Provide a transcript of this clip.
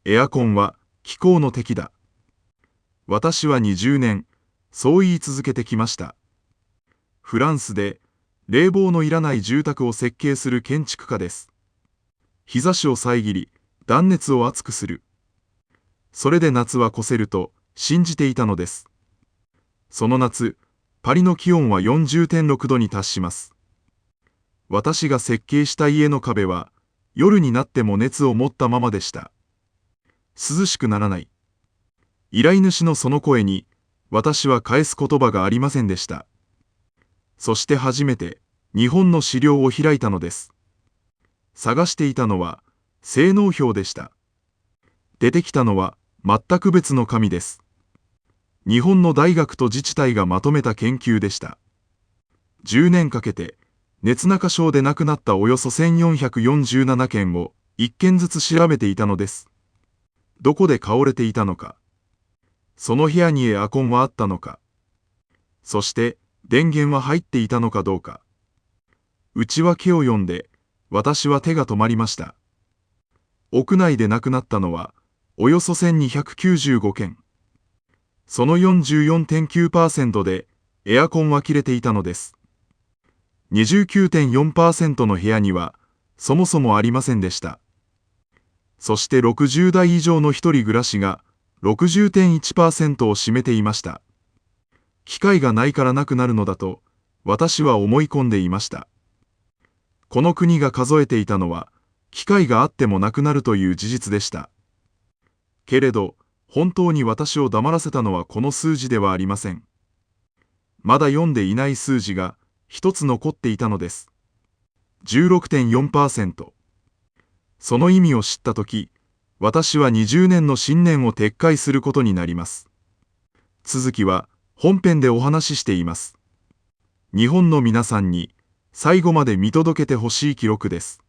エアコンは気候の敵だ。私は20年、そう言い続けてきました。フランスで冷房のいらない住宅を設計する建築家です。日差しを遮り、断熱を熱くする。それで夏は越せると信じていたのです。その夏、パリの気温は 40.6 度に達します。私が設計した家の壁は、夜になっても熱を持ったままでした。涼しくならない。依頼主のその声に、私は返す言葉がありませんでした。そして初めて、日本の資料を開いたのです。探していたのは、性能表でした。出てきたのは、全く別の紙です。日本の大学と自治体がまとめた研究でした。10年かけて、熱中症で亡くなったおよそ1447件を1件ずつ調べていたのです。どこで倒れていたのか。その部屋にエアコンはあったのか。そして電源は入っていたのかどうか。内訳を読んで、私は手が止まりました。屋内で亡くなったのは、およそ1295件。その 44.9% でエアコンは切れていたのです。29.4% の部屋にはそもそもありませんでした。そして60代以上の一人暮らしが 60.1% を占めていました。機械がないからなくなるのだと私は思い込んでいました。この国が数えていたのは機械があってもなくなるという事実でした。けれど本当に私を黙らせたのはこの数字ではありません。まだ読んでいない数字が一つ残っていたのです。16.4%。その意味を知ったとき、私は20年の信念を撤回することになります。続きは本編でお話ししています。日本の皆さんに最後まで見届けてほしい記録です。